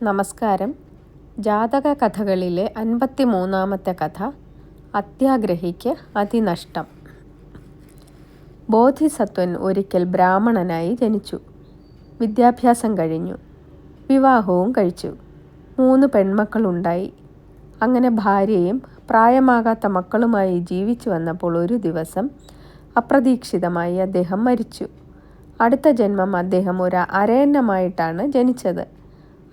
നമസ്കാരം. ജാതക കഥകളിലെ 53-ാമത്തെ കഥ അത്യാഗ്രഹിക്ക് അതിനഷ്ടം. ബോധിസത്വൻ ഒരിക്കൽ ബ്രാഹ്മണനായി ജനിച്ചു. വിദ്യാഭ്യാസം കഴിഞ്ഞു. വിവാഹവും കഴിച്ചു. 3 പെൺമക്കളുണ്ടായി. അങ്ങനെ ഭാര്യയും പ്രായമാകാത്ത മക്കളുമായി ജീവിച്ചു വന്നപ്പോൾ ഒരു ദിവസം അപ്രതീക്ഷിതമായി അദ്ദേഹം മരിച്ചു. അടുത്ത ജന്മം അദ്ദേഹം ഒരു അരയന്നമായിട്ടാണ് ജനിച്ചത്.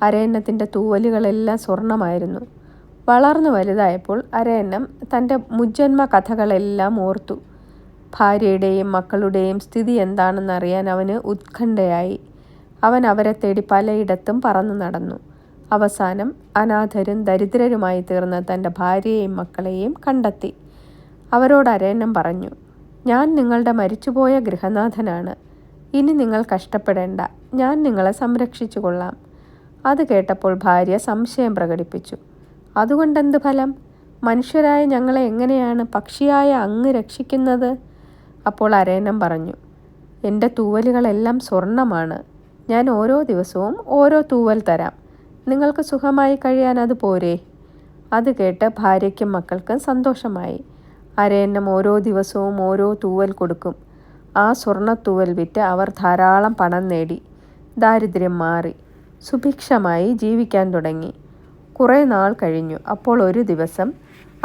അരയന്നത്തിൻ്റെ തൂവലുകളെല്ലാം സ്വർണമായിരുന്നു. വളർന്നു വലുതായപ്പോൾ അരയന്നം തൻ്റെ മുജ്ജന്മ കഥകളെല്ലാം ഓർത്തു. ഭാര്യയുടെയും മക്കളുടെയും സ്ഥിതി എന്താണെന്നറിയാൻ അവന് ഉത്കണ്ഠയായി. അവൻ അവരെ തേടി പലയിടത്തും പറന്നു നടന്നു. അവസാനം അനാഥരും ദരിദ്രരുമായി തീർന്ന തൻ്റെ ഭാര്യയെയും മക്കളെയും കണ്ടെത്തി. അവരോട് അരയന്നം പറഞ്ഞു, "ഞാൻ നിങ്ങളുടെ മരിച്ചുപോയ ഗൃഹനാഥനാണ്. ഇനി നിങ്ങൾ കഷ്ടപ്പെടേണ്ട. ഞാൻ നിങ്ങളെ സംരക്ഷിച്ചു കൊള്ളാം." അത് കേട്ടപ്പോൾ ഭാര്യ സംശയം പ്രകടിപ്പിച്ചു. "അതുകൊണ്ടെന്ത് ഫലം? മനുഷ്യരായ ഞങ്ങളെ എങ്ങനെയാണ് പക്ഷിയായ അങ്ങ് രക്ഷിക്കുന്നത്?" അപ്പോൾ അരയന്നം പറഞ്ഞു, "എൻ്റെ തൂവലുകളെല്ലാം സ്വർണമാണ്. ഞാൻ ഓരോ ദിവസവും ഓരോ തൂവൽ തരാം. നിങ്ങൾക്ക് സുഖമായി കഴിയാൻ അത് പോരെ?" അത് കേട്ട് ഭാര്യയ്ക്കും മക്കൾക്കും സന്തോഷമായി. അരയന്നം ഓരോ ദിവസവും ഓരോ തൂവൽ കൊടുക്കും. ആ സ്വർണ്ണത്തൂവൽ വിറ്റ് അവർ ധാരാളം പണം നേടി. ദാരിദ്ര്യം മാറി. സുഭിക്ഷമായി ജീവിക്കാൻ തുടങ്ങി. കുറേ നാൾ കഴിഞ്ഞു. അപ്പോൾ ഒരു ദിവസം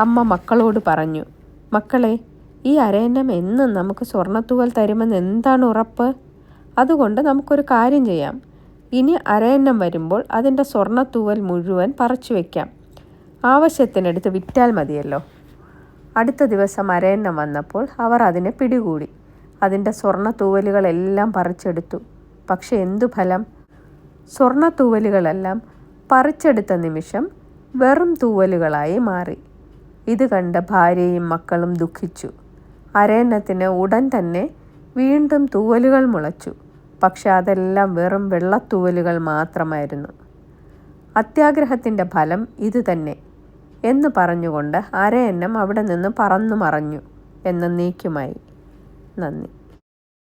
അമ്മ മക്കളോട് പറഞ്ഞു, "മക്കളെ, ഈ അരയന്നം എന്നും നമുക്ക് സ്വർണ്ണത്തൂവൽ തരുമെന്ന് എന്താണ് ഉറപ്പ്? അതുകൊണ്ട് നമുക്കൊരു കാര്യം ചെയ്യാം. ഇനി അരയന്നം വരുമ്പോൾ അതിൻ്റെ സ്വർണ്ണത്തൂവൽ മുഴുവൻ പറിച്ചു വയ്ക്കാം. ആവശ്യത്തിനെടുത്ത് വിറ്റാൽ മതിയല്ലോ." അടുത്ത ദിവസം അരയന്നം വന്നപ്പോൾ അവർ അതിനെ പിടികൂടി. അതിൻ്റെ സ്വർണ്ണത്തൂവലുകളെല്ലാം പറിച്ചെടുത്തു. പക്ഷെ എന്തു ഫലം? സ്വർണ്ണത്തൂവലുകളെല്ലാം പറിച്ചെടുത്ത നിമിഷം വെറും തൂവലുകളായി മാറി. ഇത് കണ്ട് ഭാര്യയും മക്കളും ദുഃഖിച്ചു. അരയന്നത്തിന് ഉടൻ തന്നെ വീണ്ടും തൂവലുകൾ മുളച്ചു. പക്ഷെ അതെല്ലാം വെറും വെള്ളത്തൂവലുകൾ മാത്രമായിരുന്നു. അത്യാഗ്രഹത്തിൻ്റെ ഫലം ഇതുതന്നെ എന്ന് പറഞ്ഞുകൊണ്ട് അരയന്നം അവിടെ നിന്ന് പറന്നു മറഞ്ഞു. എന്നേക്കുമായി. നന്ദി.